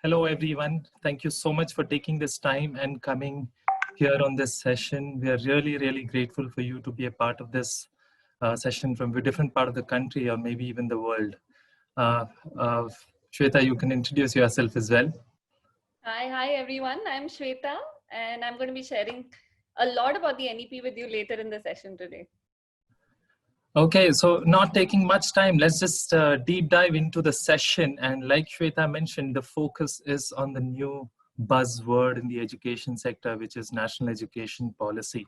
Hello, everyone. Thank you so much for taking this time and coming here on this session. We are really, really grateful for you to be a part of this session from a different part of the country or maybe even the world. Uh, uh, Shweta, you can introduce yourself as well. Hi everyone. I'm Shweta and I'm going to be sharing a lot about the NEP with you later in the session today. Okay, so not taking much time, let's just deep dive into the session. And like Shweta mentioned, the focus is on the new buzzword in the education sector, which is national education policy.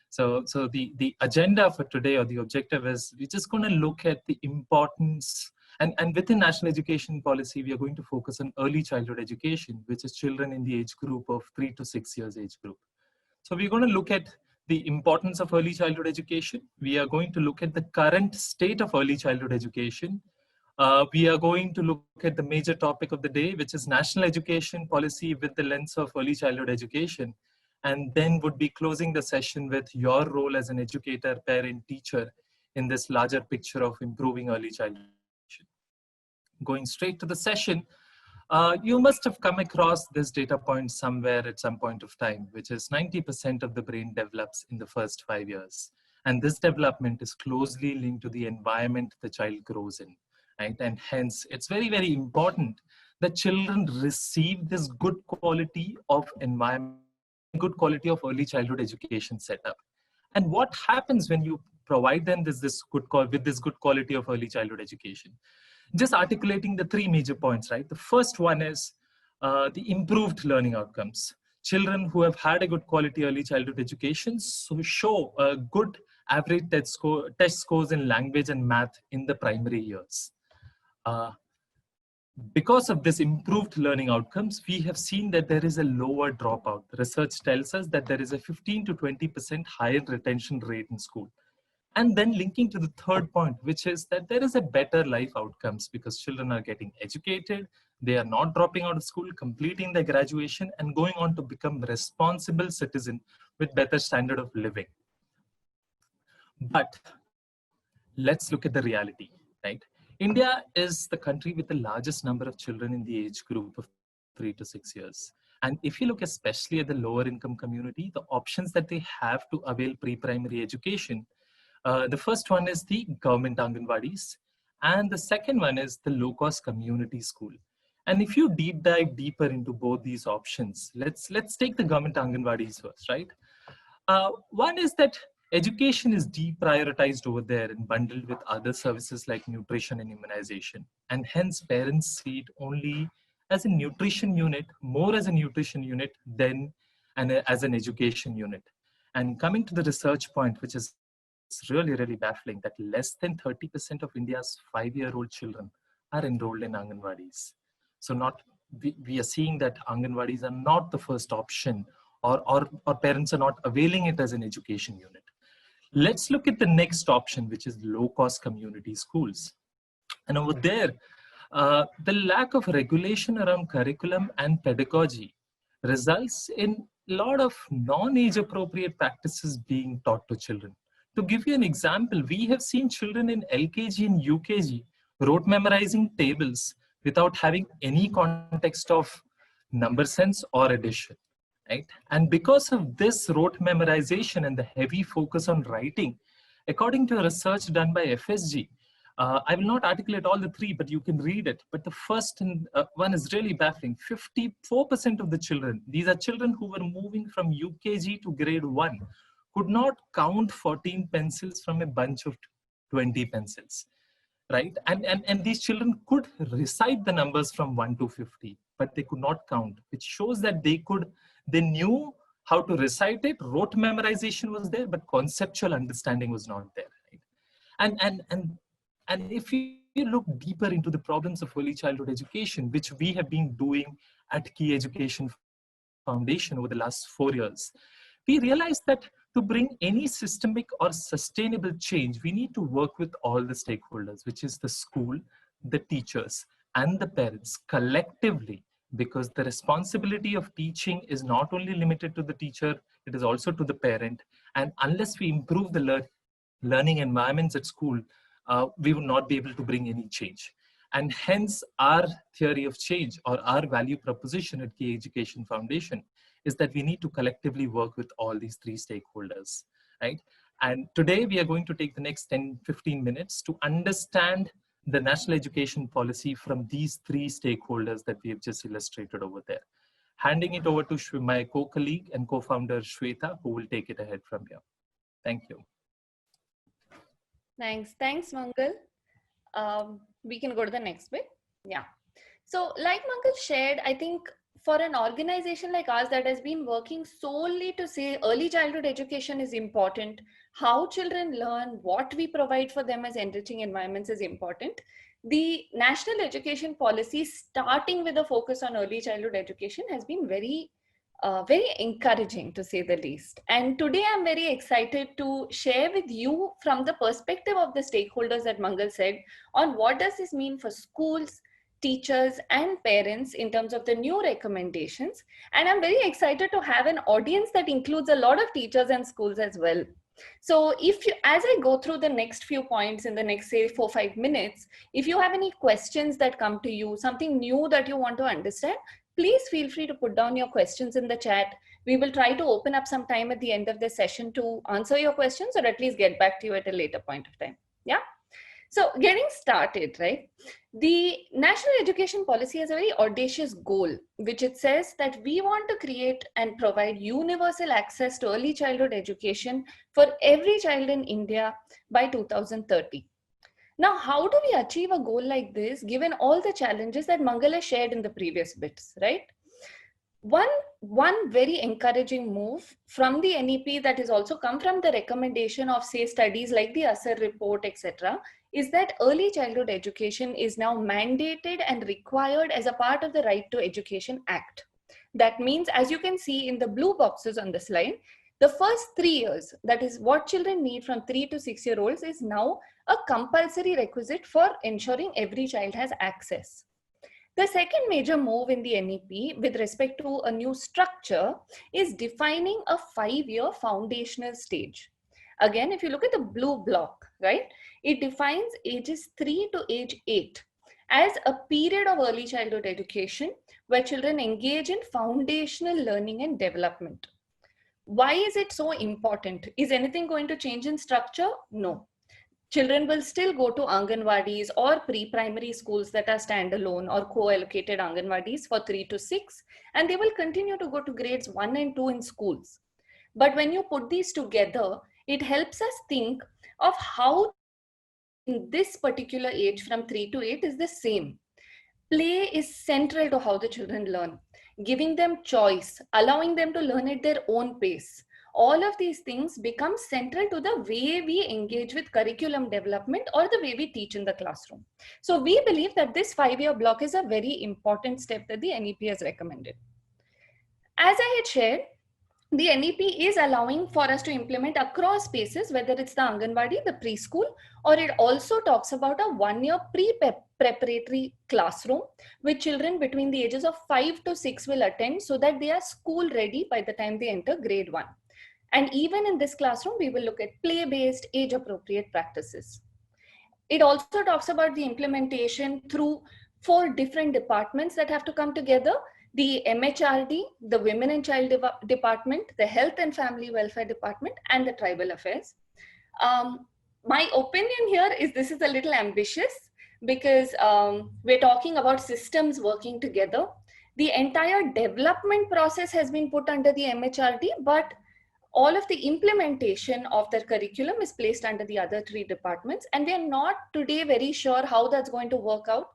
So the agenda for today, or the objective, is we're just going to look at the importance, and within national education policy, we are going to focus on early childhood education, which is children in the age group of 3 to 6 years age group. So we're going to look at the importance of early childhood education. We are going to look at the current state of early childhood education. We are going to look at the major topic of the day, which is national education policy with the lens of early childhood education. And then would be closing the session with your role as an educator, parent, teacher in this larger picture of improving early childhood education. Going straight to the session, you must have come across this data point somewhere at some point of time, which is 90% of the brain develops in the first 5 years. And this development is closely linked to the environment the child grows in, right? And hence, it's very, very important that children receive this good quality of environment, good quality of early childhood education setup. And what happens when you provide them with this good quality of early childhood education? Just articulating the three major points, right? The first one is the improved learning outcomes. Children who have had a good quality early childhood education show a good average test scores in language and math in the primary years. Because of this improved learning outcomes, we have seen that there is a lower dropout. The research tells us that there is a 15 to 20% higher retention rate in school. And then linking to the third point, which is that there is a better life outcomes because children are getting educated, they are not dropping out of school, completing their graduation and going on to become responsible citizen with better standard of living. But let's look at the reality, right? India is the country with the largest number of children in the age group of 3 to 6 years. And if you look especially at the lower income community, the options that they have to avail pre-primary education, the first one is the government Anganwadis, and the second one is the low-cost community school. And if you deep dive deeper into both these options, let's take the government Anganwadis first, right? One is that education is deprioritized over there and bundled with other services like nutrition and immunization. And hence parents see it only as a nutrition unit, more as a nutrition unit than as an education unit. And coming to the research point, which is really, really baffling, that less than 30% of India's 5-year-old children are enrolled in Anganwadis. So we are seeing that Anganwadis are not the first option, or parents are not availing it as an education unit. Let's look at the next option, which is low-cost community schools. And over there, the lack of regulation around curriculum and pedagogy results in a lot of non-age appropriate practices being taught to children. To give you an example, we have seen children in LKG and UKG rote memorizing tables without having any context of number sense or addition, right? And because of this rote memorization and the heavy focus on writing, according to a research done by FSG, I will not articulate all the three, but you can read it. But the first one is really baffling. 54% of the children, these are children who were moving from UKG to grade 1, could not count 14 pencils from a bunch of 20 pencils, right? And these children could recite the numbers from 1 to 50, but they could not count, which shows that they knew how to recite it. Rote memorization was there, but conceptual understanding was not there, right? And if you look deeper into the problems of early childhood education, which we have been doing at Key Education Foundation over the last 4 years, we realized that to bring any systemic or sustainable change, we need to work with all the stakeholders, which is the school, the teachers, and the parents collectively, because the responsibility of teaching is not only limited to the teacher, it is also to the parent. And unless we improve the learning environments at school, we will not be able to bring any change. And hence our theory of change or our value proposition at Key Education Foundation is that we need to collectively work with all these three stakeholders, right? And today we are going to take the next 10, 15 minutes to understand the national education policy from these three stakeholders that we have just illustrated over there. Handing it over to my co-colleague and co-founder Shweta, who will take it ahead from here. Thank you. Thanks, Mangal. We can go to the next bit. Yeah. So like Mangal shared, I think for an organization like ours that has been working solely to say early childhood education is important, how children learn, what we provide for them as enriching environments is important. The national education policy, starting with a focus on early childhood education, has been very encouraging, to say the least. And today I'm very excited to share with you from the perspective of the stakeholders that Mangal said on what does this mean for schools, teachers and parents in terms of the new recommendations. And I'm very excited to have an audience that includes a lot of teachers and schools as well. So if you, as I go through the next few points in the next say 4-5 minutes, if you have any questions that come to you, something new that you want to understand, please feel free to put down your questions in the chat. We will try to open up some time at the end of the session to answer your questions or at least get back to you at a later point of time. Yeah. So getting started, right? The National Education Policy has a very audacious goal, which it says that we want to create and provide universal access to early childhood education for every child in India by 2030. Now, how do we achieve a goal like this, given all the challenges that Mangala shared in the previous bits, right? One very encouraging move from the NEP that has also come from the recommendation of, say, studies like the ASER report, etc., is that early childhood education is now mandated and required as a part of the Right to Education Act. That means, as you can see in the blue boxes on the slide, the first 3 years, that is what children need from 3 to 6-year-olds, is now a compulsory requisite for ensuring every child has access. The second major move in the NEP with respect to a new structure is defining a 5-year foundational stage. Again, if you look at the blue block, right, it defines ages 3 to age 8 as a period of early childhood education where children engage in foundational learning and development. Why is it so important? Is anything going to change in structure? No. Children will still go to Anganwadis or pre-primary schools that are standalone or co-allocated Anganwadis for 3 to 6, and they will continue to go to grades 1 and 2 in schools. But when you put these together, it helps us think of how in this particular age from 3 to 8 is the same. Play is central to how the children learn, giving them choice, allowing them to learn at their own pace. All of these things become central to the way we engage with curriculum development or the way we teach in the classroom. So we believe that this 5-year block is a very important step that the NEP has recommended. As I had shared, the NEP is allowing for us to implement across spaces, whether it's the Anganwadi, the preschool, or it also talks about a 1-year pre-preparatory classroom, which children between the ages of 5 to 6 will attend so that they are school ready by the time they enter grade 1. And even in this classroom, we will look at play-based, age-appropriate practices. It also talks about the implementation through 4 different departments that have to come together: the MHRD, the Women and Child Department, the Health and Family Welfare Department, and the Tribal Affairs. My opinion here is this is a little ambitious because we're talking about systems working together. The entire development process has been put under the MHRD, but all of the implementation of their curriculum is placed under the other 3 departments. And we are not today very sure how that's going to work out.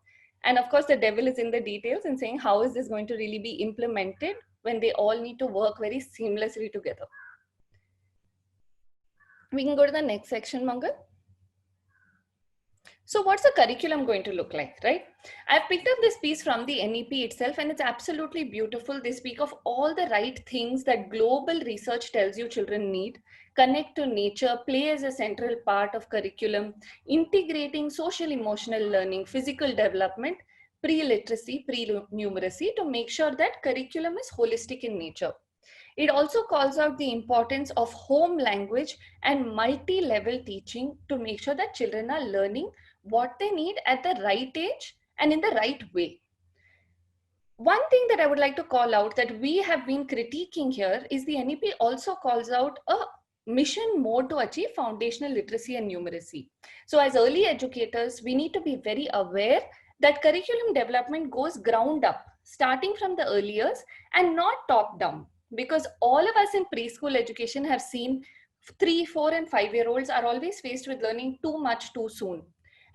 And of course, the devil is in the details in saying how is this going to really be implemented when they all need to work very seamlessly together. We can go to the next section, Mangal. So what's the curriculum going to look like, right? I've picked up this piece from the NEP itself, and it's absolutely beautiful. They speak of all the right things that global research tells you children need: connect to nature, play as a central part of curriculum, integrating social emotional learning, physical development, pre-literacy, pre-numeracy, to make sure that curriculum is holistic in nature. It also calls out the importance of home language and multi-level teaching to make sure that children are learning what they need at the right age and in the right way. One thing that I would like to call out that we have been critiquing here is the NEP also calls out a mission mode to achieve foundational literacy and numeracy. So as early educators, we need to be very aware that curriculum development goes ground up, starting from the early years and not top down. Because all of us in preschool education have seen 3, 4, and 5-year-olds are always faced with learning too much too soon.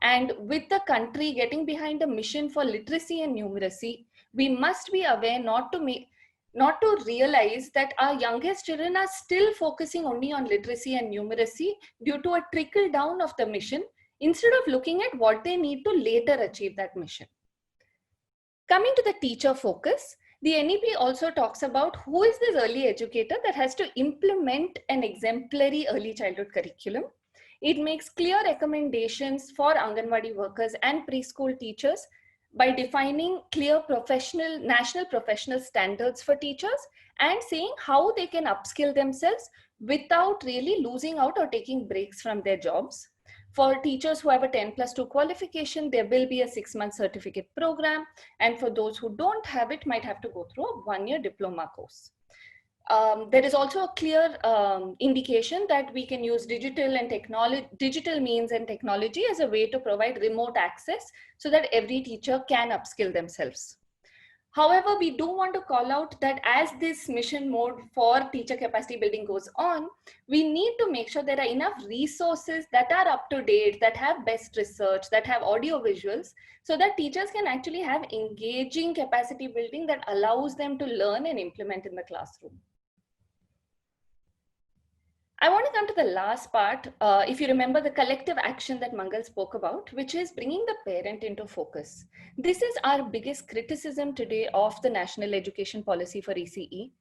And with the country getting behind a mission for literacy and numeracy, we must be aware not to realize that our youngest children are still focusing only on literacy and numeracy due to a trickle down of the mission instead of looking at what they need to later achieve that mission. Coming to the teacher focus, the NEP also talks about who is this early educator that has to implement an exemplary early childhood curriculum. It makes clear recommendations for Anganwadi workers and preschool teachers by defining clear national professional standards for teachers and saying how they can upskill themselves without really losing out or taking breaks from their jobs. For teachers who have a 10+2 qualification, there will be a 6-month certificate program. And for those who don't have it, might have to go through a 1-year diploma course. There is also a clear indication that we can use digital means and technology as a way to provide remote access so that every teacher can upskill themselves. However, we do want to call out that as this mission mode for teacher capacity building goes on, we need to make sure there are enough resources that are up to date, that have best research, that have audio visuals, so that teachers can actually have engaging capacity building that allows them to learn and implement in the classroom. I want to come to the last part, if you remember the collective action that Mangal spoke about, which is bringing the parent into focus. This is our biggest criticism today of the National Education Policy for ECE.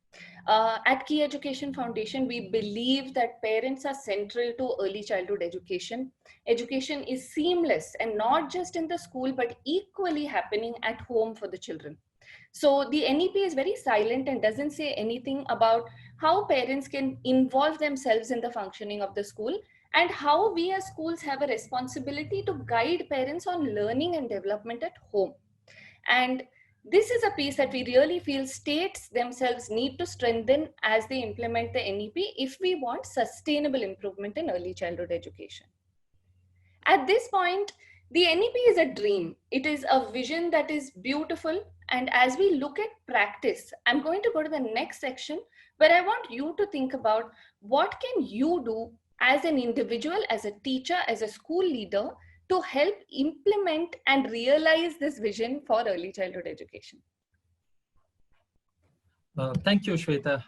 At Key Education Foundation, we believe that parents are central to early childhood education. Education is seamless and not just in the school, but equally happening at home for the children. So the NEP is very silent and doesn't say anything about how parents can involve themselves in the functioning of the school and how we as schools have a responsibility to guide parents on learning and development at home. And this is a piece that we really feel states themselves need to strengthen as they implement the NEP if we want sustainable improvement in early childhood education. At this point, the NEP is a dream. It is a vision that is beautiful. And as we look at practice, I'm going to go to the next section where I want you to think about what can you do as an individual, as a teacher, as a school leader to help implement and realize this vision for early childhood education. Thank you, Shweta.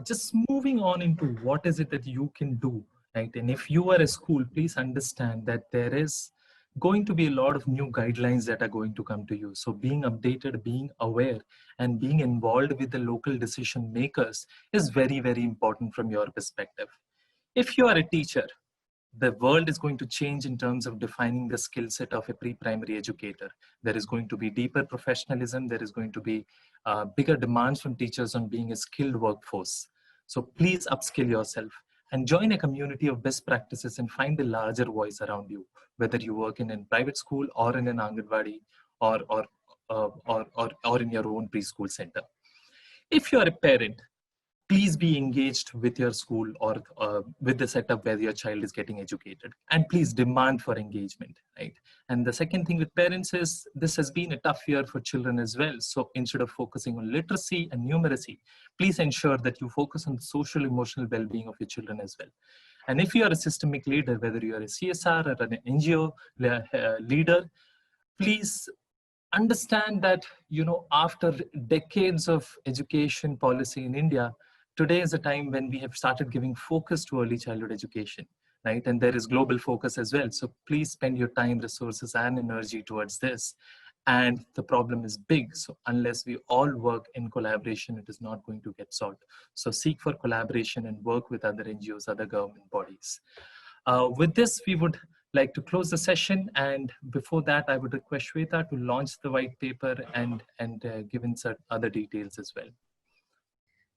Just moving on into what is it that you can do, right? And if you are a school, please understand that there is going to be a lot of new guidelines that are going to come to you. So being updated, being aware, and being involved with the local decision makers is very, very important from your perspective. If you are a teacher, the world is going to change in terms of defining the skill set of a pre-primary educator. There is going to be deeper professionalism. There is going to be bigger demands from teachers on being a skilled workforce. So please upskill yourself and join a community of best practices and find a larger voice around you, whether you work in a private school or in an Anganwadi or in your own preschool center. If you are a parent, please be engaged with your school or with the setup where your child is getting educated, and please demand for engagement, right? And the second thing with parents is this has been a tough year for children as well. So instead of focusing on literacy and numeracy, please ensure that you focus on the social emotional well-being of your children as well. And if you are a systemic leader, whether you are a CSR or an NGO leader, please understand that, you know, after decades of education policy in India, today is a time when we have started giving focus to early childhood education, right? And there is global focus as well. So please spend your time, resources, and energy towards this. And the problem is big. So unless we all work in collaboration, it is not going to get solved. So seek for collaboration and work with other NGOs, other government bodies. With this, we would like to close the session. And before that, I would request Shweta to launch the white paper and give insert other details as well.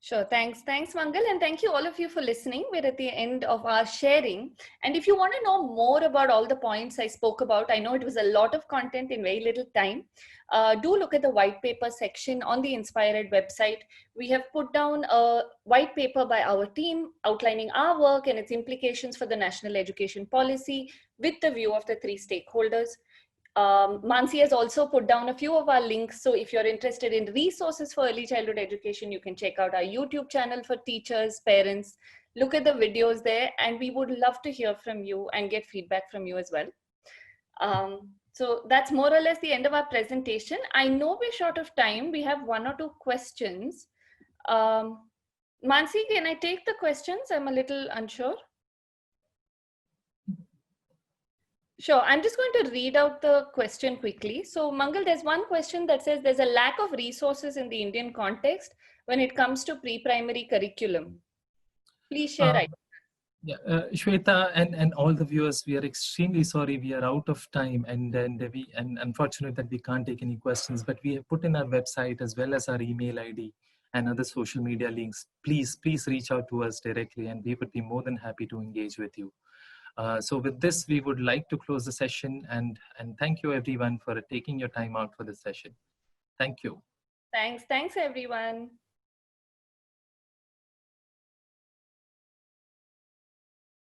Sure. Thanks, Mangal. And thank you all of you for listening. We're at the end of our sharing. And if you want to know more about all the points I spoke about, I know it was a lot of content in very little time. Do look at the white paper section on the InspireEd website. We have put down a white paper by our team outlining our work and its implications for the national education policy with the view of the three stakeholders. Mansi has also put down a few of our links. So if you're interested in resources for early childhood education, you can check out our YouTube channel for teachers, parents, look at the videos there, and we would love to hear from you and get feedback from you as well. So that's more or less the end of our presentation. I know we're short of time. We have one or two questions. Mansi, can I take the questions? I'm a little unsure. Sure. I'm just going to read out the question quickly. So, Mangal, there's one question that says there's a lack of resources in the Indian context when it comes to pre-primary curriculum. Please share ideas. Yeah, Shweta and all the viewers, we are extremely sorry. We are out of time, and unfortunate that we can't take any questions. But we have put in our website as well as our email ID and other social media links. Please reach out to us directly, and we would be more than happy to engage with you. So with this, we would like to close the session, and thank you everyone for taking your time out for this session. Thank you. Thanks everyone.